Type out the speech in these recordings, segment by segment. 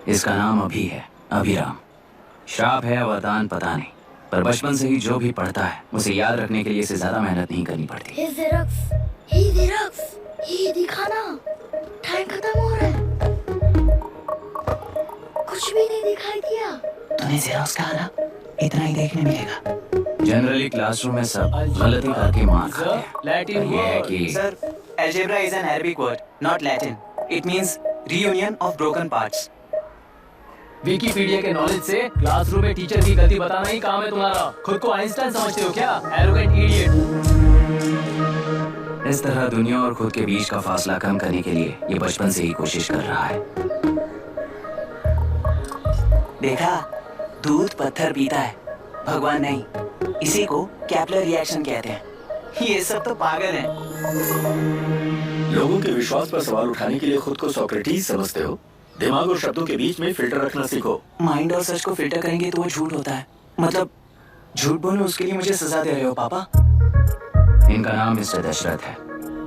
इसका नाम अभी है, अभिराम। श्राप है वरदान पता नहीं, पर बचपन से ही जो भी पढ़ता है उसे याद रखने के लिए इसे ज्यादा मेहनत नहीं करनी पड़ती। ये दिखाना, टाइम खत्म हो रहा है। कुछ भी नहीं दिखाई दिया। तूने जेरोक्स कहा ना, इतना ही देखने मिलेगा। जनरली क्लासरूम में सब गलती करके मार खाते हैं। लैटिन ये है कि sir, algebra is an Arabic word, not Latin. It means reunion of broken parts. Wikipedia के नॉलेज से क्लासरूम में टीचर की गलती बताना ही काम है तुम्हारा। खुद को आइंस्टाइन समझते हो क्या? Arrogant idiot. इस तरह दुनिया और खुद के बीच का फासला कम करने के लिए ये बचपन से ही कोशिश कर रहा है। देखा, दूध पत्थर पीता है, भगवान नहीं। इसी को कैपलर रिएक्शन कहते हैं। ये सब तो पागल हैं। लोगों के विश्वास पर सवाल उठाने के लिए खुद को सोक्रेटिस समझते हो? दिमाग और शब्दों के बीच में फिल्टर रखना सीखो। माइंड और सच को फिल्टर करेंगे तो वो झूठ होता है। मतलब झूठ बोलूं उसके लिए मुझे सजा दे रहे हो पापा? इनका नाम मिस्टर दशरथ है।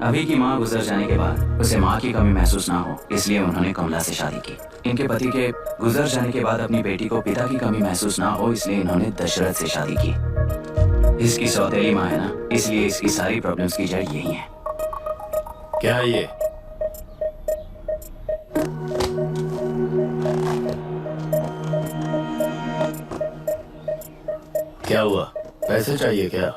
अभी की माँ गुजर जाने के बाद उसे माँ की कमी महसूस ना हो, इसलिए उन्होंने कमला से शादी की। इनके पति के गुजर जाने के बाद अपनी बेटी को पिता की कमी महसूस ना हो, इसलिए इन्होंने दशरथ से शादी की। इसकी सौतेली माँ है ना, इसलिए इसकी सारी प्रॉब्लम्स की जड़ यही है। क्या ये? क्या हुआ? पैसे चाहिए क्या?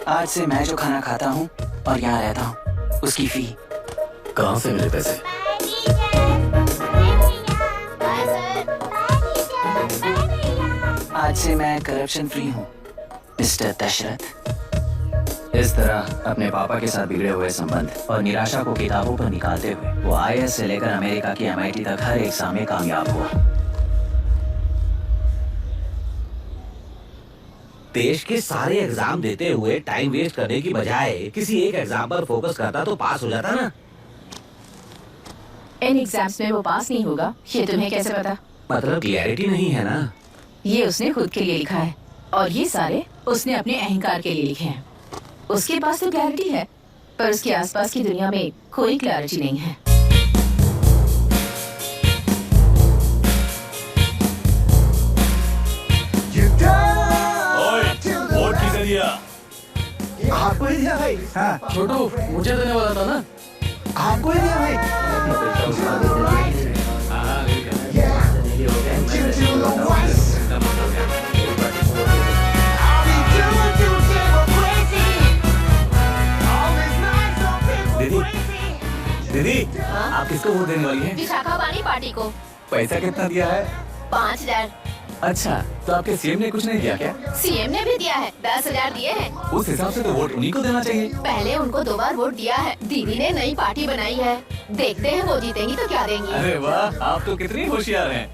आज से मैं जो खाना खाता हूँ और यहाँ रहता हूँ, उसकी फी। कहाँ से मिले पैसे? आज से मैं करप्शन फ्री हूँ, मिस्टर दशरथ। इस तरह अपने पापा के साथ बिगड़े हुए संबंध और निराशा को किताबों पर निकालते हुए वो IAS से लेकर अमेरिका की MIT तक हर एग्जाम में कामयाब हुआ। देश के सारे एग्जाम देते हुए टाइम वेस्ट करने की बजाय किसी एक एग्जाम पर फोकस करता तो पास हो जाता ना। इन एग्जाम्स में वो पास नहीं होगा, ये तुम्हें कैसे पता? मतलब क्लियरिटी नहीं है ना। ये उसने खुद के लिए लिखा है और ये सारे उसने अपने अहंकार के लिए लिखे हैं। उसके पास तो क्लैरिटी है, पर उसके आसपास की दुनिया में कोई क्लैरिटी नहीं है। वोट किसे दिया? आपको ही दिया भाई। हाँ। छोटू, मुझे देने वाला था ना। आपको ही दिया भाई। दीदी, आप किसको वोट देने वाली हैं? विशाखा वाणी पार्टी को। पैसा कितना दिया है? 5000। अच्छा, तो आपके सीएम ने कुछ नहीं दिया क्या? सीएम ने भी दिया है, 10,000 दिए हैं। उस हिसाब से तो वोट उन्हीं को देना चाहिए। पहले उनको 2 बार वोट दिया है। दीदी ने नई पार्टी बनाई है, देखते हैं वो जीतेंगी तो क्या देंगी। अरे वाह, आप तो कितनी होशियार हैं।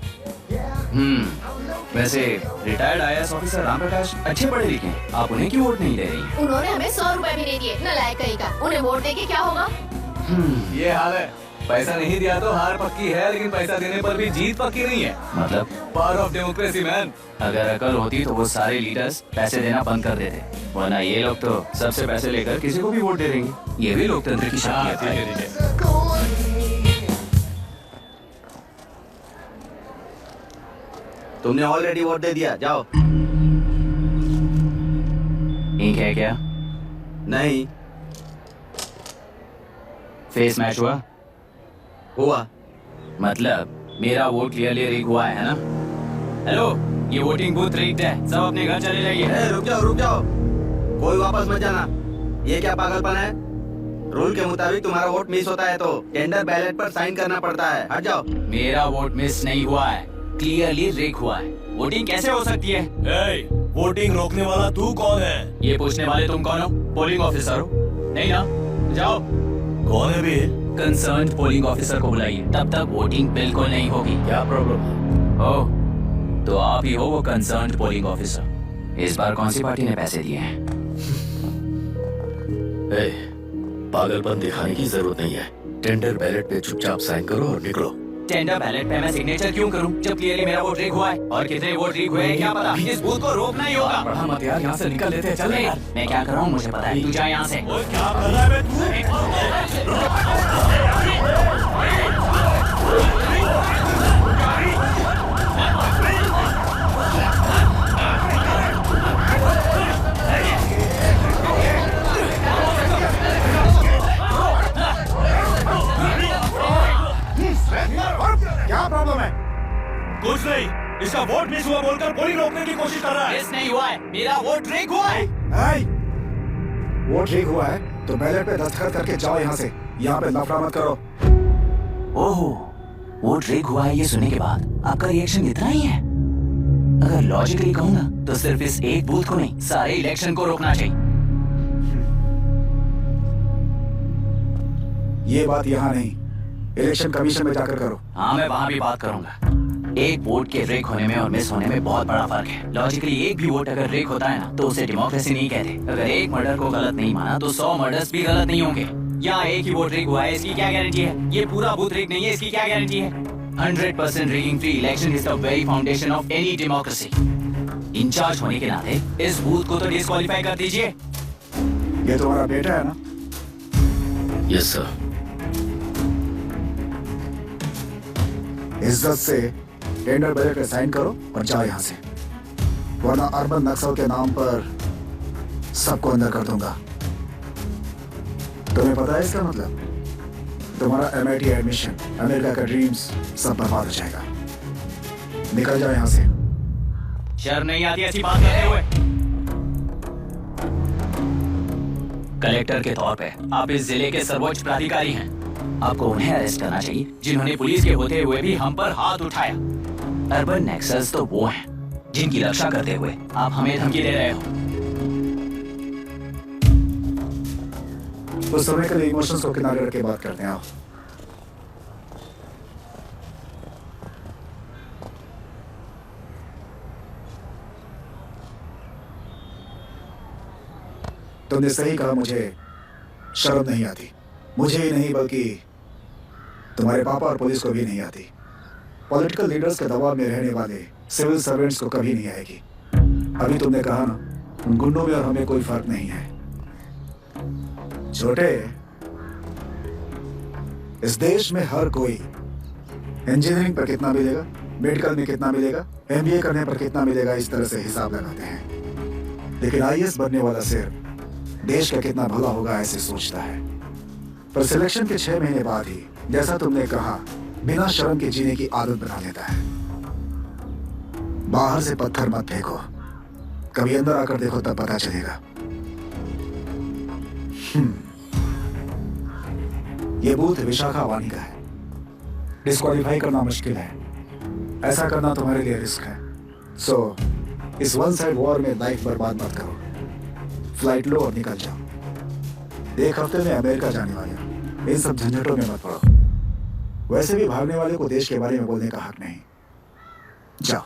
वैसे retired IAS officer Ram Prakash अच्छे पढ़े लिखे हैं, आप उन्हें क्यों वोट नहीं दे रही हैं? उन्होंने हमें 100 रुपए भी नहीं दिए, नालायक कहीं का। उन्हें वोट देके क्या होगा? ये हाल है। पैसा नहीं दिया तो हार पक्की है, लेकिन पैसा देने पर भी जीत पक्की नहीं है। मतलब पावर ऑफ डेमोक्रेसी मैन। अगर अकल होती तो वो सारे लीडर्स पैसे देना बंद कर देते, वरना ये लोग तो सबसे पैसे लेकर किसी को भी वोट दे देंगे। ये भी लोकतंत्र की शक्ति है। तुमने ऑलरेडी वोट दे दिया, जाओ। इंक है क्या? नहीं फेस मैच हुआ? हुआ। मतलब मेरा वोट क्लियरली रिग हुआ है ना? हेलो, ये वोटिंग बूथ रिग्ड है, सब अपने घर चले जाइए। रुक जाओ, कोई वापस मत जाना। ये क्या पागलपन है? रूल के मुताबिक तुम्हारा वोट मिस होता है तो टेंडर बैलेट पर साइन करना पड़ता है। हट जाओ। मेरा वोट मिस नहीं हुआ है, क्लियरली रिग हुआ है। वोटिंग कैसे हो सकती है? वोटिंग रोकने वाला तू कौन है? ये पूछने वाले तुम कौन हो? पोलिंग ऑफिसर हो? नहीं ना? जाओ। कौन है भी? कंसर्न्ड पोलिंग ऑफिसर को बुलाइए, तब तक वोटिंग बिल्कुल नहीं होगी। क्या प्रॉब्लम है? ओह, तो आप ही हो वो कंसर्न्ड पोलिंग ऑफिसर। इस बार कौन सी पार्टी ने पैसे दिए हैं? पागलपन दिखाने की जरूरत नहीं है। टेंडर बैलेट पे चुपचाप साइन करो और निकलो। टेंडर बैलेट पे मैं सिग्नेचर क्यों करूं, जब क्लियरली मेरा वोट रिग हुआ है? और कितने वोट रिग हुए हैं क्या पता? इस बूथ को रोकना ही होगा। पढ़ा मत यार, यहाँ से निकल लेते हैं। चल यार। मैं क्या कर रहा हूँ मुझे पता है, तू जा यहाँ से। क्या कर रहा है बे तू? इसका वोट मिस हुआ बोलकर पोलिंग रोकने की कोशिश कर रहा है। मिस नहीं हुआ है, मेरा वोट ड्रिंक हुआ है। वो ठीक हुआ है तो बैलेट पे दस्तखत करके जाओ यहाँ से। यहाँ पे लफड़ा मत करो। ओहो, वोट रीग हुआ है ये सुनने के बाद आपका रिएक्शन इतना ही है? अगर लॉजिकली कहूंगा तो सिर्फ इस एक बूथ को नहीं, सारे इलेक्शन को रोकना चाहिए। ये बात यहाँ नहीं, इलेक्शन कमीशन में जाकर करो। हाँ, मैं वहाँ भी बात करूंगा। एक वोट के रेक होने में और मिस होने में बहुत बड़ा फर्क है। लॉजिकली एक भी वोट अगर रेक होता है ना तो उसे डेमोक्रेसी नहीं कहते। अगर एक मर्डर को गलत नहीं माना तो 100 मर्डर्स भी गलत नहीं होंगे। यहाँ एक ही वोट रेक हुआ है, इसकी क्या गारंटी है? ये पूरा बूथ रेक नहीं है, इसकी क्या गारंटी है? 100% rigging free election is the very foundation of any democracy. In-charge होने के नाते इस बूथ को तो डिस्क्वालीफाई कर दीजिए। ये तुम्हारा बेटा है ना? Yes sir. इज्जत से टेंडर बैलेट पे साइन करो और जाओ यहाँ से, वरना अर्बन नक्सल के नाम पर सबको अंदर कर दूंगा। तुम्हें पता है इसका मतलब? तुम्हारा MIT एडमिशन, अमेरिका का ड्रीम्स सब बर्बाद हो जाएगा। निकल जाओ यहाँ से। शर्म नहीं आती ऐसी बात करते हुए? कलेक्टर के तौर पे आप इस जिले के सर्वोच्च प्राधिकारी हैं। आपको उन्हें अरेस्ट करना चाहिए जिन्होंने पुलिस के होते हुए भी हम पर हाथ उठाया। अर्बन नेक्सल्स तो वो हैं जिनकी रक्षा करते हुए आप हमें धमकी दे रहे हो। उस समय के लिए इमोशंस को किनारे रख के बात करते हैं। आओ। तुमने सही कहा, मुझे शर्म नहीं आती। मुझे ही नहीं बल्कि तुम्हारे पापा और पुलिस को भी नहीं आती। पॉलिटिकल लीडर्स के दबाव में रहने वाले सिविल सर्वेंट्स को कभी नहीं आएगी। अभी तुमने कहा ना, उन गुंडों में और हमें कोई फर्क नहीं है। छोटे, इस देश में हर कोई इंजीनियरिंग पर कितना मिलेगा, मेडिकल में कितना मिलेगा, MBA करने पर कितना मिलेगा, इस तरह से हिसाब लगाते हैं। लेकिन IAS बनने वाला सिर्फ देश का कितना भला होगा ऐसे सोचता है। पर सिलेक्शन के 6 महीने बाद ही, जैसा तुमने कहा, बिना शर्म के जीने की आदत बना लेता है। बाहर से पत्थर मत फेंको, कभी अंदर आकर देखो तब पता चलेगा। ये बूथ विशाखावाणी का है। डिस्क्वालीफाई करना मुश्किल है, ऐसा करना तुम्हारे लिए रिस्क है। सो इस वन साइड वॉर में लाइफ बर्बाद मत करो। फ्लाइट लो और निकल जाओ। 1 हफ्ते में अमेरिका जाने वाले हो, इन सब झंझटों में मत पड़ो। वैसे भी भागने वाले को देश के बारे में बोलने का हक नहीं। जाओ।